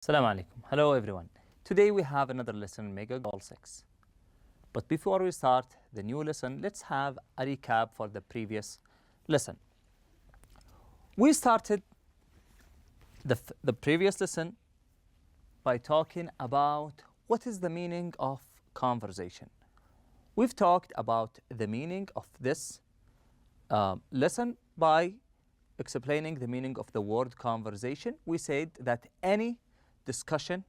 Assalamu alaikum. Hello everyone. Today we have another lesson, Mega Goal 6. But before we start the new lesson, let's have a recap for the previous lesson. We started the previous lesson by talking about what is the meaning of conversation. We've talked about the meaning of this lesson by explaining the meaning of the word conversation. We said that any discussion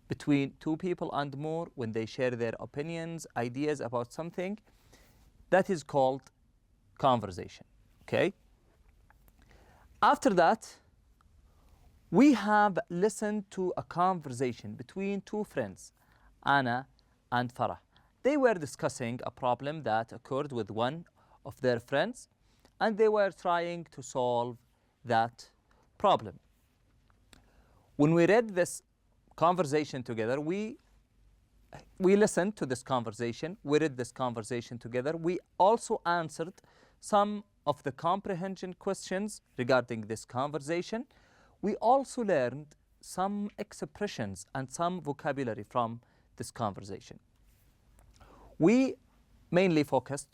between two people and more, when they share their opinions, ideas about something, that is called conversation. Okay? After that, we have listened to a conversation between two friends, Anna and Farah. They were discussing a problem that occurred with one of their friends, and they were trying to solve that problem. When we read this conversation together, we listened to this conversation, we read this conversation together, we also answered some of the comprehension questions regarding this conversation. We also learned some expressions and some vocabulary from this conversation. We mainly focused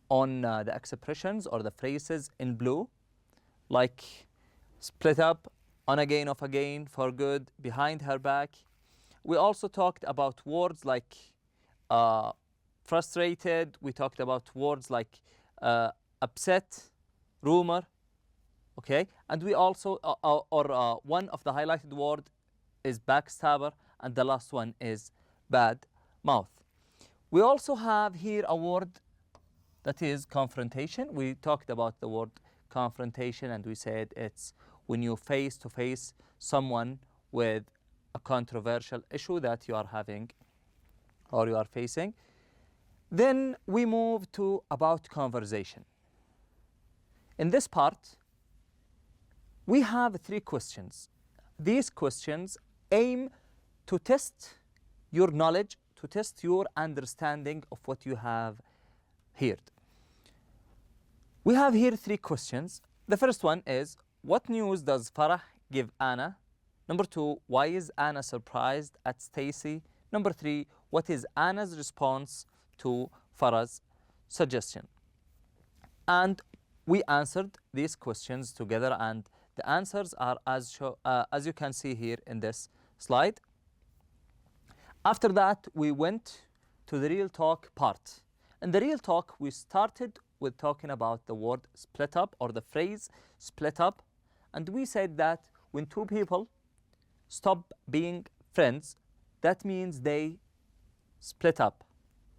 on the expressions or the phrases in blue, like split up, on again, off again, for good, behind her back. We also talked about words like frustrated. We talked about words like upset, rumor, okay? And we also, one of the highlighted word is backstabber, and the last one is bad mouth. We also have here a word that is confrontation. We talked about the word confrontation, and we said it's when you face to face someone with a controversial issue that you are having or you are facing. Then we move to about conversation. In this part, we have 3 questions. These questions aim to test your knowledge, to test your understanding of what you have heard. We have here 3 questions. The first one is, what news does Farah give Anna? Number 2, why is Anna surprised at Stacy? Number 3, what is Anna's response to Farah's suggestion? And we answered these questions together, and the answers are as you can see here in this slide. After that, we went to the real talk part. In the real talk, we started with talking about the word split up, or the phrase split up. And we said that when two people stop being friends, that means they split up.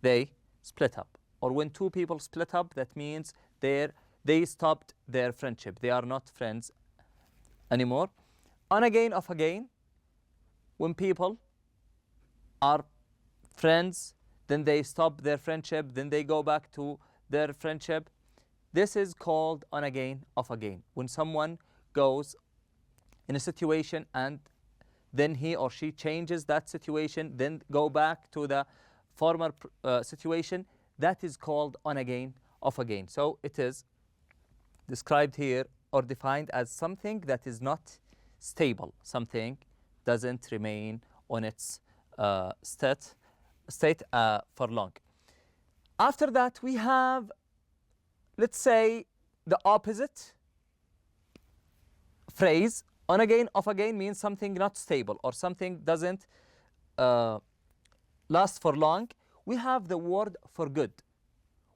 They split up. Or when two people split up, that means they stopped their friendship. They are not friends anymore. On again, off again, when people are friends, then they stop their friendship, then they go back to their friendship. This is called on again, off again. When someone goes in a situation and then he or she changes that situation, then go back to the former situation, that is called on again, off again. So it is described here or defined as something that is not stable. Something doesn't remain on its state for long. After that, we have, let's say, the opposite phrase. On again, off again means something not stable or something doesn't last for long. We have the word for good,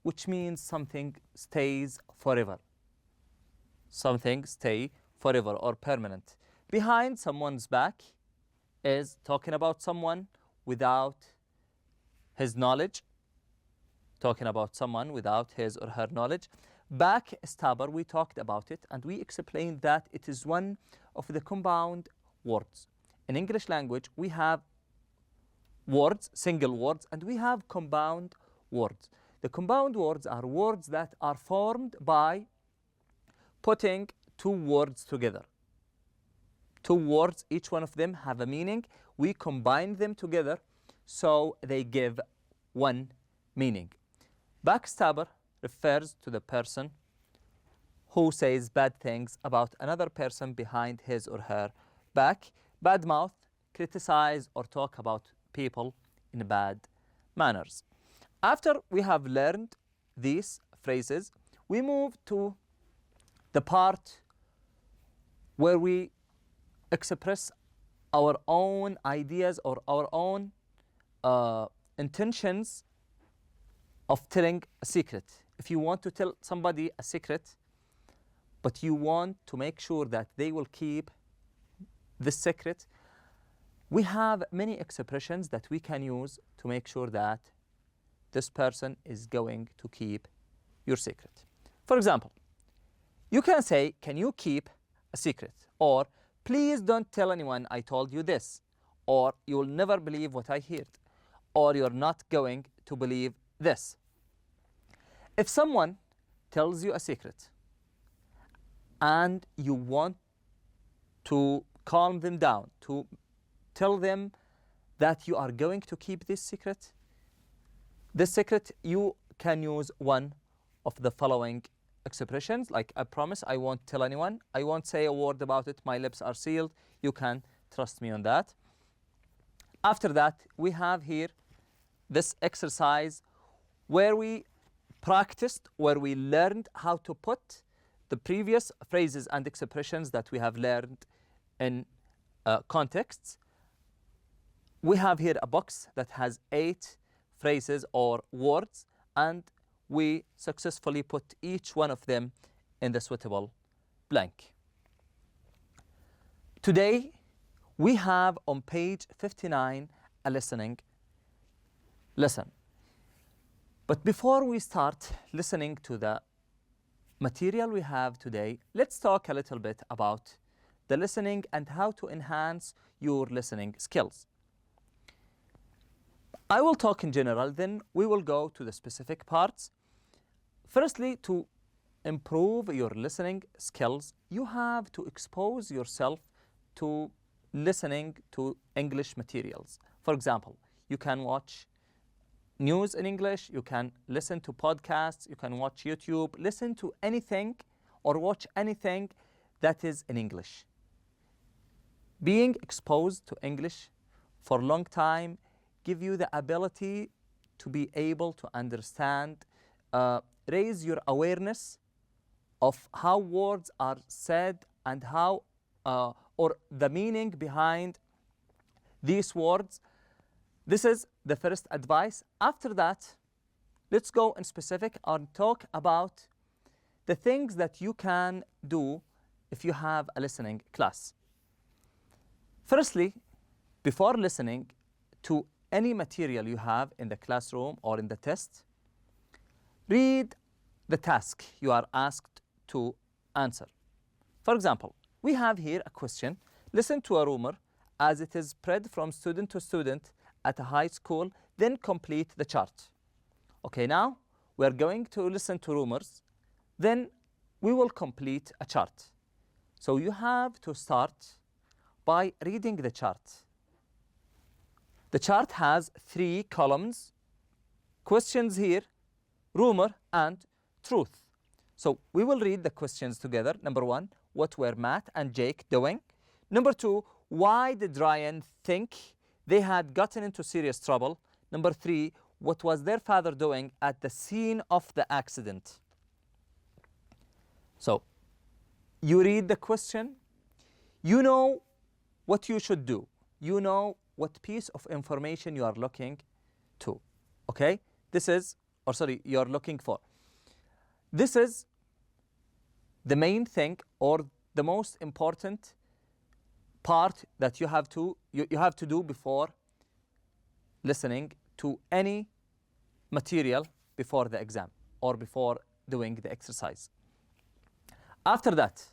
which means something stays forever. Something stay forever or permanent. Behind someone's back is talking about someone without his knowledge. Talking about someone without his or her knowledge. Backstabber, we talked about it, and we explained that it is one of the compound words. In English language, we have words, single words, and we have compound words. The compound words are words that are formed by putting 2 words together. 2 words, each one of them have a meaning. We combine them together so they give one meaning. Backstabber refers to the person who says bad things about another person behind his or her back. bad mouth, criticize or talk about people in bad manners. After we have learned these phrases, we move to the part where we express our own ideas or our own intentions of telling a secret. If you want to tell somebody a secret, but you want to make sure that they will keep this secret, we have many expressions that we can use to make sure that this person is going to keep your secret. For example, you can say, can you keep a secret? Or, please don't tell anyone I told you this. Or, you'll never believe what I heard. Or, you're not going to believe this. If someone tells you a secret and you want to calm them down, to tell them that you are going to keep this secret, you can use one of the following expressions, like I promise I won't tell anyone, I won't say a word about it, my lips are sealed, you can trust me on that. After that, we have here this exercise where we practiced, where we learned how to put the previous phrases and expressions that we have learned in contexts. We have here a box that has 8 phrases or words, and we successfully put each one of them in the suitable blank. Today, we have on page 59 a listening lesson. But before we start listening to the material we have today, let's talk a little bit about the listening and how to enhance your listening skills. I will talk in general, then we will go to the specific parts. Firstly, to improve your listening skills, you have to expose yourself to listening to English materials. For example, you can watch news in English, you can listen to podcasts, you can watch YouTube, listen to anything or watch anything that is in English. Being exposed to English for a long time give you the ability to be able to understand, raise your awareness of how words are said and how, or the meaning behind these words. This is the first advice. After that, let's go in specific and talk about the things that you can do if you have a listening class. Firstly, before listening to any material you have in the classroom or in the test, read the task you are asked to answer. For example, we have here a question. Listen to a rumor as it is spread from student to student at a high school, then complete the chart. Okay, now we're going to listen to rumors, then we will complete a chart. So you have to start by reading the chart. The chart has 3 columns, questions here, rumor, and truth. So we will read the questions together. Number 1, what were Matt and Jake doing? Number 2, why did Ryan think they had gotten into serious trouble? Number 3, what was their father doing at the scene of the accident? So you read the question, you know what you should do. You know what piece of information you are looking to. Okay? This is, or sorry, you're looking for. This is the main thing or the most important part that you have to do before listening to any material before the exam or before doing the exercise. After that,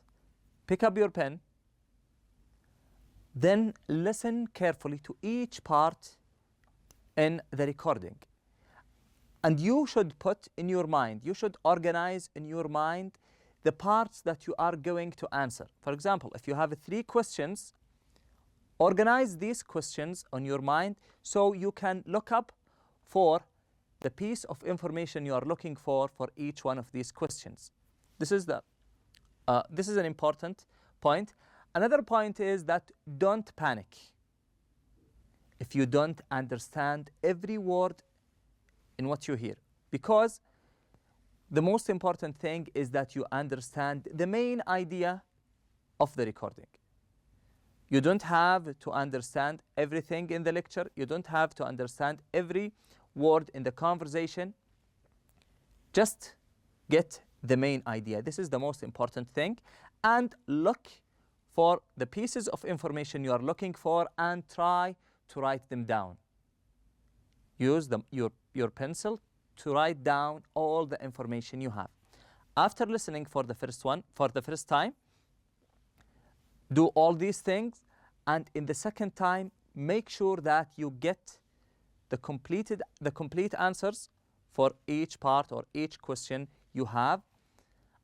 pick up your pen, then listen carefully to each part in the recording. And you should put in your mind, you should organize in your mind the parts that you are going to answer. For example, if you have 3 questions, organize these questions on your mind so you can look up for the piece of information you are looking for each one of these questions. This is an important point. Another point is that don't panic if you don't understand every word in what you hear, because the most important thing is that you understand the main idea of the recording. You don't have to understand everything in the lecture. You don't have to understand every word in the conversation. Just get the main idea. This is the most important thing. And look for the pieces of information you are looking for and try to write them down. Use your pencil to write down all the information you have. After listening for the first time, do all these things, and in the second time, make sure that you get the complete answers for each part or each question you have.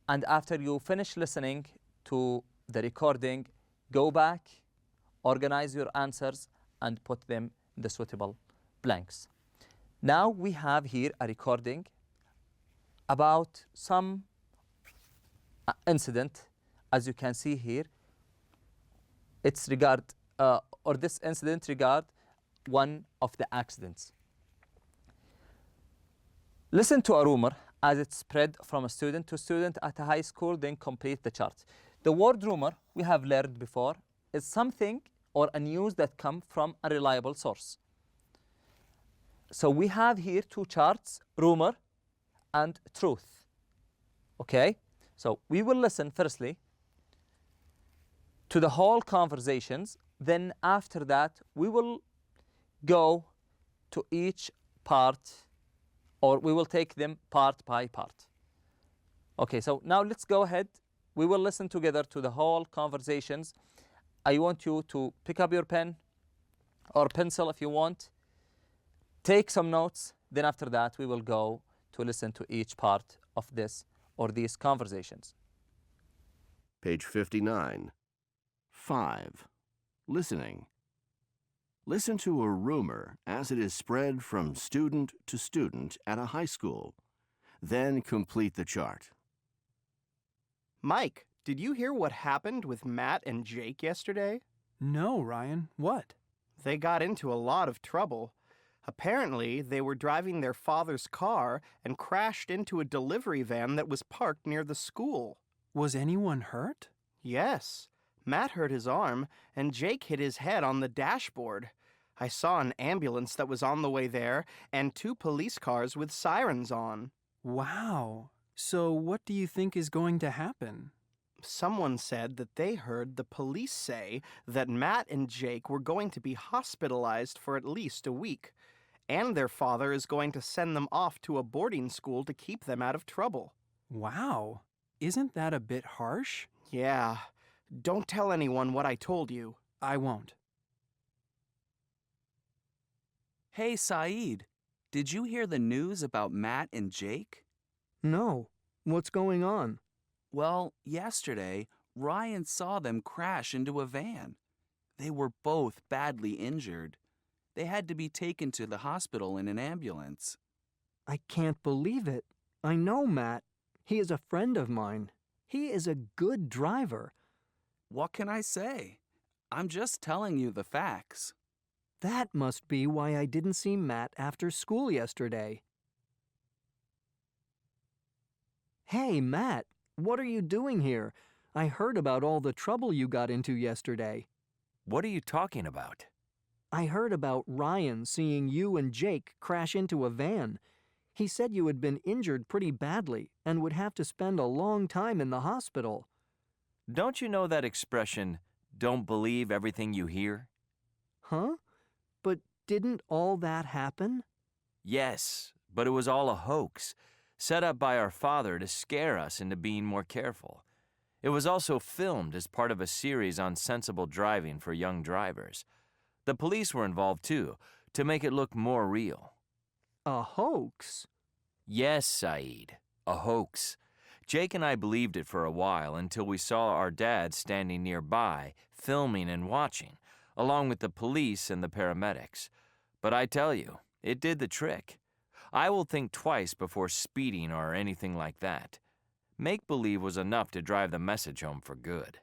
And after you finish listening to the recording, go back, organize your answers, and put them in the suitable blanks. Now we have here a recording about some incident. As you can see here, this incident regard one of the accidents. Listen to a rumor as it spread from a student to student at a high school, then complete the chart. The word rumor, we have learned before, is something or a news that comes from a reliable source. So we have here two charts, rumor and truth. Okay? So we will listen firstly to the whole conversations. Then after that, we will go to each part, or we will take them part by part. Okay, so now let's go ahead. We will listen together to the whole conversations. I want you to pick up your pen or pencil if you want. Take some notes. Then after that, we will go to listen to each part of this or these conversations. Page 59. 5. Listening. Listen to a rumor as it is spread from student to student at a high school. Then complete the chart. Mike, did you hear what happened with Matt and Jake yesterday? No, Ryan. What? They got into a lot of trouble. Apparently, they were driving their father's car and crashed into a delivery van that was parked near the school. Was anyone hurt? Yes. Matt hurt his arm, and Jake hit his head on the dashboard. I saw an ambulance that was on the way there, and 2 police cars with sirens on. Wow. So what do you think is going to happen? Someone said that they heard the police say that Matt and Jake were going to be hospitalized for at least a week, and their father is going to send them off to a boarding school to keep them out of trouble. Wow. Isn't that a bit harsh? Yeah. Don't tell anyone what I told you. I won't. Hey, Saeed, did you hear the news about Matt and Jake? No. What's going on? Well, yesterday, Ryan saw them crash into a van. They were both badly injured. They had to be taken to the hospital in an ambulance. I can't believe it. I know Matt. He is a friend of mine. He is a good driver. What can I say? I'm just telling you the facts. That must be why I didn't see Matt after school yesterday. Hey, Matt, what are you doing here? I heard about all the trouble you got into yesterday. What are you talking about? I heard about Ryan seeing you and Jake crash into a van. He said you had been injured pretty badly and would have to spend a long time in the hospital. Don't you know that expression, don't believe everything you hear? Huh? But didn't all that happen? Yes, but it was all a hoax, set up by our father to scare us into being more careful. It was also filmed as part of a series on sensible driving for young drivers. The police were involved too, to make it look more real. A hoax? Yes, Saeed, a hoax. Jake and I believed it for a while until we saw our dad standing nearby, filming and watching, along with the police and the paramedics. But I tell you, it did the trick. I will think twice before speeding or anything like that. Make-believe was enough to drive the message home for good.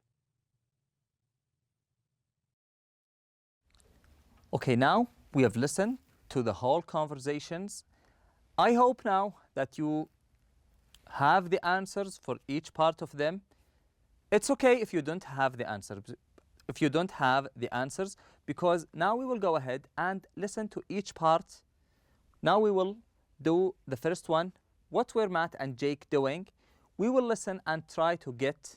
Okay, now we have listened to the whole conversations. I hope now that you have the answers for each part of them. It's okay if you don't have the answers, because now we will go ahead and listen to each part. Now we will do the first one. What were Matt and Jake doing? We will listen and try to get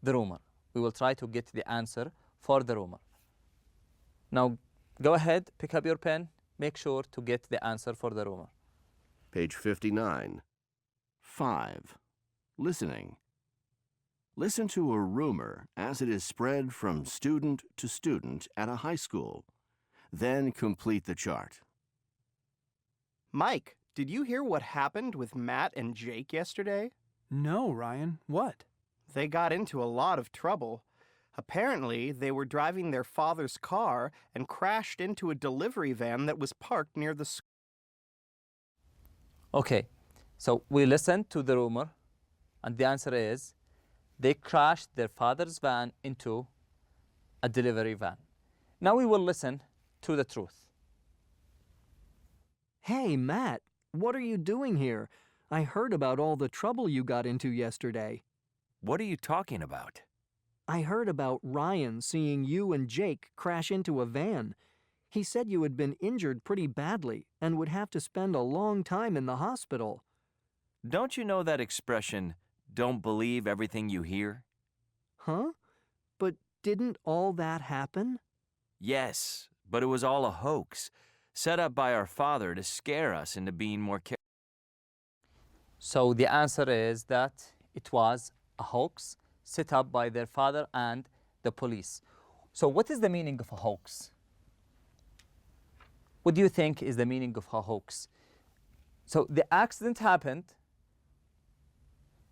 the rumor. We will try to get the answer for the rumor. Now go ahead, pick up your pen, make sure to get the answer for the rumor. Page 59. 5. Listening. Listen to a rumor as it is spread from student to student at a high school. Then complete the chart. Mike, did you hear what happened with Matt and Jake yesterday? No, Ryan. What? They got into a lot of trouble. Apparently, they were driving their father's car and crashed into a delivery van that was parked near the school. Okay, so we listened to the rumor, and the answer is they crashed their father's van into a delivery van. Now we will listen to the truth. Hey, Matt, what are you doing here? I heard about all the trouble you got into yesterday. What are you talking about? I heard about Ryan seeing you and Jake crash into a van. He said you had been injured pretty badly and would have to spend a long time in the hospital. Don't you know that expression, don't believe everything you hear? Huh? But didn't all that happen? Yes, but it was all a hoax, set up by our father to scare us into being more careful. So the answer is that it was a hoax set up by their father and the police. So what is the meaning of a hoax? What do you think is the meaning of a hoax? So the accident happened,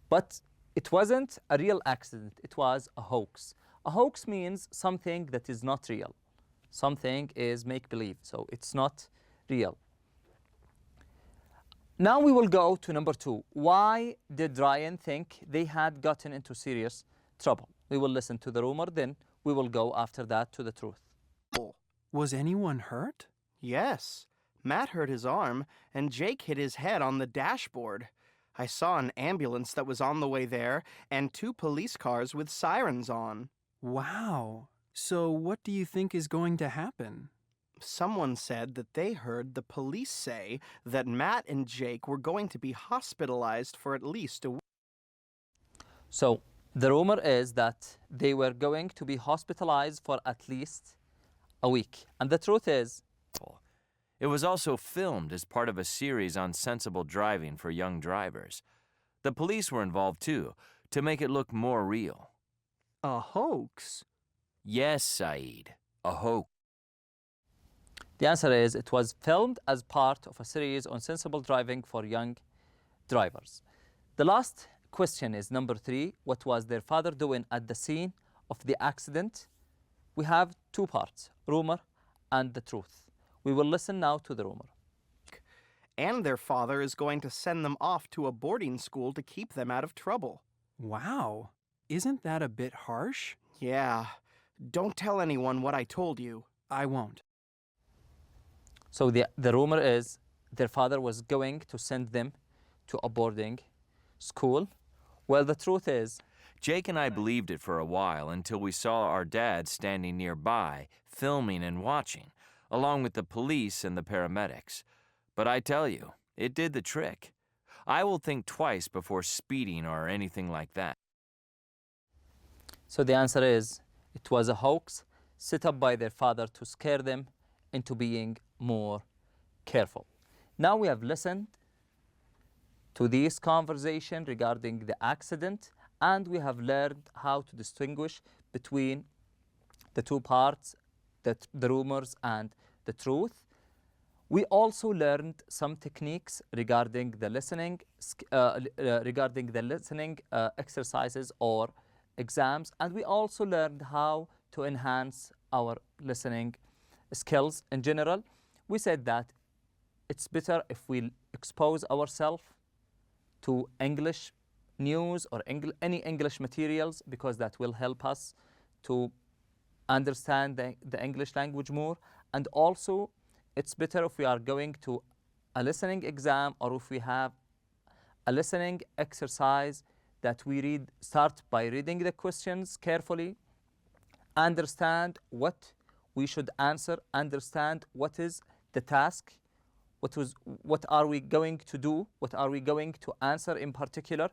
but it wasn't a real accident, it was a hoax. A hoax means something that is not real. Something is make-believe, so it's not real. Now we will go to number 2. Why did Ryan think they had gotten into serious trouble? We will listen to the rumor, then we will go after that to the truth. Was anyone hurt? Yes. Matt hurt his arm, and Jake hit his head on the dashboard. I saw an ambulance that was on the way there, and 2 police cars with sirens on. Wow. So what do you think is going to happen? Someone said that they heard the police say that Matt and Jake were going to be hospitalized for at least a week. So the rumor is that they were going to be hospitalized for at least a week. And the truth is, It was also filmed as part of a series on sensible driving for young drivers. The police were involved too, to make it look more real. A hoax? Yes, Said, a hoax. the answer is it was filmed as part of a series on sensible driving for young drivers. The last question is number 3. What was their father doing at the scene of the accident? We have 2 parts, rumor and the truth. We will listen now to the rumor. And their father is going to send them off to a boarding school to keep them out of trouble. Wow. Isn't that a bit harsh? Yeah. Don't tell anyone what I told you. I won't. So the rumor is their father was going to send them to a boarding school. Well, the truth is, Jake and I believed it for a while until we saw our dad standing nearby, filming and watching, along with the police and the paramedics. But I tell you, it did the trick. I will think twice before speeding or anything like that. so the answer is it was a hoax set up by their father to scare them into being more careful. Now we have listened to this conversation regarding the accident, and we have learned how to distinguish between the 2 parts, the rumors and the truth. We also learned some techniques regarding the listening, exercises or exams, and we also learned how to enhance our listening skills in general. We said that it's better if we expose ourselves to English news or any English materials, because that will help us to understand the English language more. And also, it's better if we are going to a listening exam or if we have a listening exercise that we start by reading the questions carefully, understand what we should answer, understand what is the task, what are we going to do, what are we going to answer in particular.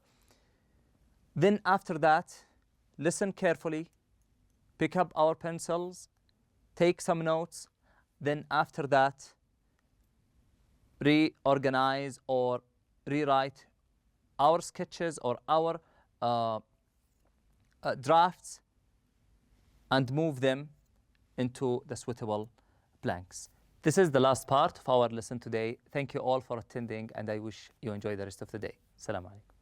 Then after that, listen carefully, pick up our pencils, take some notes. Then after that, reorganize or rewrite our sketches or our drafts and move them into the suitable blanks. This is the last part of our lesson today. Thank you all for attending, and I wish you enjoy the rest of the day. Assalamu alaikum.